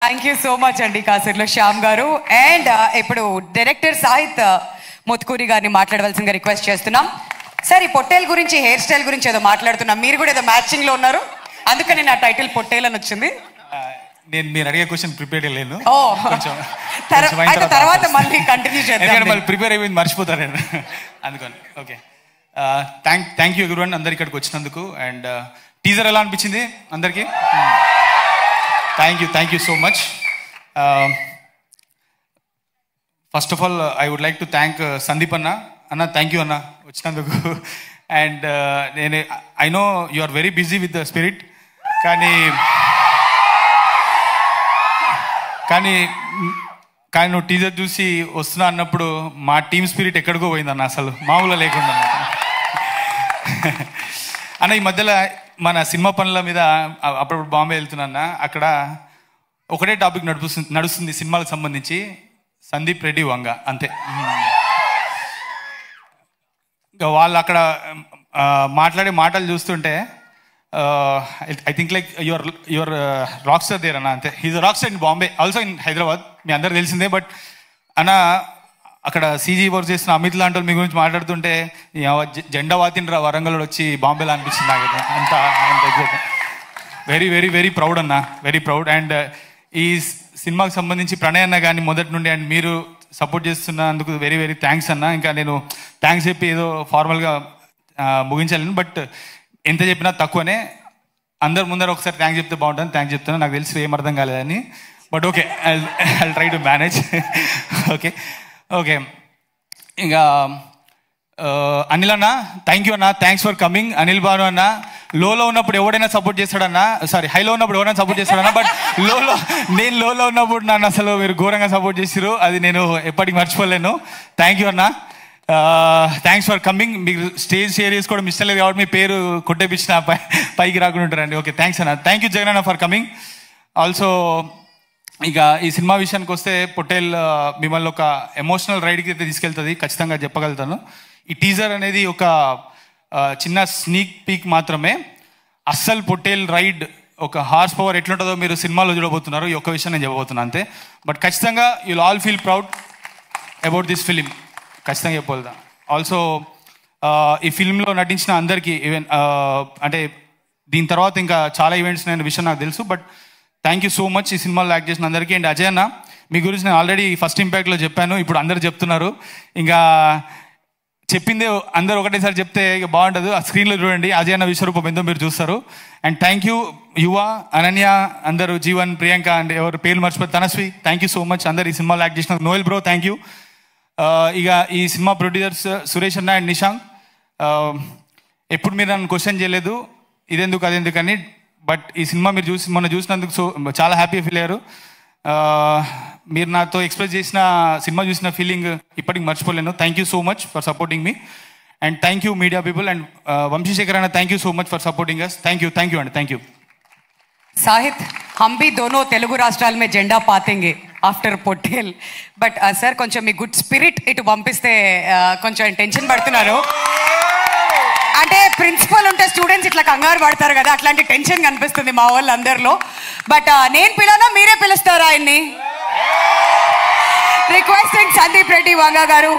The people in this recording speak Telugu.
థ్యాంక్ యూ సో మచ్ అండి కాసర్లో శ్యామ్ గారు. అండ్ ఇప్పుడు డైరెక్టర్ సాహిత్ ముత్కూరి గారిని మాట్లాడవలసిందిగా రిక్వెస్ట్ చేస్తున్నాం. సార్, ఈ పొట్టేల్ గురించి, హెయిర్ స్టైల్ గురించి ఏదో మాట్లాడుతున్నాం. మీరు కూడా ఏదో మ్యాచింగ్ లో ఉన్నారు, అందుకని నా టైటిల్ పొట్టేల్ అని వచ్చింది. నేను మీరు అడిగే క్వశ్చన్ ప్రిపేర్ చేయలేను. తర్వాత మళ్ళీ కంటిన్యూ చేద్దాం. మళ్ళీ ప్రిపేర్ అయిపోయింది మర్చిపోతారు నేను, అందుకని. ఓకే, థ్యాంక్ యూ ఎవ్రీవన్ అందరు ఇక్కడికి వచ్చినందుకు. అండ్ టీజర్ ఎలా అనిపించింది అందరికీ? Thank you so much. First of all I would like to thank Sandeep అన్న. థ్యాంక్ యూ అన్న వచ్చినందుకు. అండ్ నేను I know you are very busy with the spirit, కానీ నువ్వు టీజర్ చూసి వస్తున్నా అన్నప్పుడు మా టీమ్ స్పిరిట్ ఎక్కడికో పోయిందన్న, అసలు మామూలుగా లేకుండా అన్న. ఈ మధ్యలో మన సినిమా పనుల మీద అప్పుడప్పుడు బాంబే వెళ్తున్నా, అక్కడ ఒకటే టాపిక్ నడుస్తుంది సినిమాలకు సంబంధించి, సందీప్ రెడ్డి వంగ, అంతే. ఇంకా వాళ్ళు అక్కడ మాట్లాడే మాటలు చూస్తుంటే I think like your rock star there అన్న, అంతే. He's rock star in Bombay, also in Hyderabad, మీ అందరు తెలిసిందే. బట్ అన్న అక్కడ సీజీ వర్క్ చేస్తున్న అమిత్ లాంటి వాళ్ళు మీ గురించి మాట్లాడుతుంటే జెండా వాతిన వరంగల్ వచ్చి బాంబేలో అనిపిస్తుంది నాకు. అంత excite, very very very proud అన్న, వెరీ ప్రౌడ్. అండ్ ఈ సినిమాకి సంబంధించి ప్రణయ్ అన్న కానీ మొదటి నుండి అండ్ మీరు సపోర్ట్ చేస్తున్నందుకు వెరీ వెరీ థ్యాంక్స్ అన్న. ఇంకా నేను థ్యాంక్స్ చెప్పి ఏదో ఫార్మల్గా ముగించలేను, బట్ ఎంత చెప్పినా తక్కువనే. అందరు ముందర ఒకసారి థ్యాంక్స్ చెప్తే బాగుంటుంది. థ్యాంక్స్ చెప్తాను, నాకు తెలిసి ఏం అర్థం కాలేదని, but okay, I try to manage. Okay, ఇంకా అనిల్ అన్న థ్యాంక్ యూ అన్న, thanks for coming. Anil Bhanu అన్న, లోలో ఉన్నప్పుడు ఎవడైనా సపోర్ట్ చేస్తాడన్నా, సారీ హైలో ఉన్నప్పుడు ఎవరైనా సపోర్ట్ చేస్తాడన్నా, బట్ నేను లోలో ఉన్నప్పుడు నన్ను అసలు మీరు ఘోరంగా సపోర్ట్ చేసారు, అది నేను ఎప్పటికీ మర్చిపోలేను. థ్యాంక్ యూ అన్న, థ్యాంక్స్ ఫర్ కమింగ్. మీకు స్టేజ్ షేర్ చేసుకోవడం ఇష్టం లేదు కాబట్టి మీ పేరు కొట్టేపించిన పైకి రాకుండా ఉంటారండి. ఓకే, థ్యాంక్స్ అన్న. థ్యాంక్ యూ జగన్ అన్న ఫర్ కమింగ్. ఆల్సో ఇక ఈ సినిమా విషయానికి వస్తే పొట్టేల్ మిమ్మల్ని ఒక ఎమోషనల్ రైడ్కి అయితే తీసుకెళ్తుంది, ఖచ్చితంగా చెప్పగలుగుతాను. ఈ టీజర్ అనేది ఒక చిన్న స్నీక్ పీక్ మాత్రమే. అస్సలు పొట్టేల్ రైడ్ ఒక హార్స్ పవర్ ఎట్లుంటుందో మీరు సినిమాలో చూడబోతున్నారు. ఈ ఒక్క విషయం నేను చెప్పబోతున్నాను అంతే. బట్ ఖచ్చితంగా you'll all feel proud about this film, ఖచ్చితంగా చెప్పగలుగుతా. ఆల్సో ఈ ఫిల్మ్లో నటించిన అందరికీ, ఈవెన్ అంటే దీని తర్వాత ఇంకా చాలా ఈవెంట్స్ నేను విషయం నాకు తెలుసు, but thank you so much ఈ సినిమాలో యాక్ట్ చేసిన అందరికీ. అండ్ అజయ్ అన్న, మీ గురించి నేను ఆల్రెడీ ఫస్ట్ ఇంపాక్ట్లో చెప్పాను, ఇప్పుడు అందరు చెప్తున్నారు. ఇంకా చెప్పిందే అందరూ ఒకటేసారి చెప్తే ఇక బాగుంటుంది. ఆ స్క్రీన్లో చూడండి, అజయ్ అన్న విశ్వరూపం ఎంతో మీరు చూస్తారు. అండ్ థ్యాంక్ యూ యువ, అనన్య, అందరూ, జీవన్, ప్రియాంక, అండ్ ఎవరు పేర్లు మర్చిపోయి తనస్వి, థ్యాంక్ యూ సో మచ్ అందరు ఈ సినిమాలో యాక్ట్ చేసిన. Noel bro thank you. ఇక ఈ సినిమా ప్రొడ్యూసర్స్ సురేష్ అన్న అండ్ నిశాంక్, ఎప్పుడు మీరు నన్ను క్వశ్చన్ చేయలేదు ఇదెందుకు అదెందుకు అని, బట్ ఈ సినిమా మీరు మొన్న చూసినందుకు చాలా హ్యాపీ ఫీల్ అయ్యారు. మీరు నాతో ఎక్స్ప్రెస్ చేసిన సినిమా చూసిన ఫీలింగ్ ఇప్పటికి మర్చిపోలేను. Thank you so much for supporting me. And thank you media people. And Vamshisekhar అన్న, thank you so much for supporting us. Thank you అండి, థ్యాంక్ యూ. సాహిత్, हम भी दोनों తెలుగు రాష్ట్రాల में జెండా పాతేంగే ఆఫ్టర్ పొట్టేల్. బట్ సార్, కొంచెం మీ గుడ్ స్పిరిట్ ఇటు పంపిస్తే కొంచెం టెన్షన్ పడుతున్నారు. అంటే ప్రిన్సిపల్ ఉంటే స్టూడెంట్స్ ఇట్లా కంగారు పడతారు కదా, అట్లాంటి టెన్షన్ కనిపిస్తుంది మా వాళ్ళందరిలో. బట్ నేను పిలవనా, మీరే పిలుస్తారా ఆయన్ని? రిక్వెస్టింగ్ సందీప్ రెడ్డి వంగ గారు.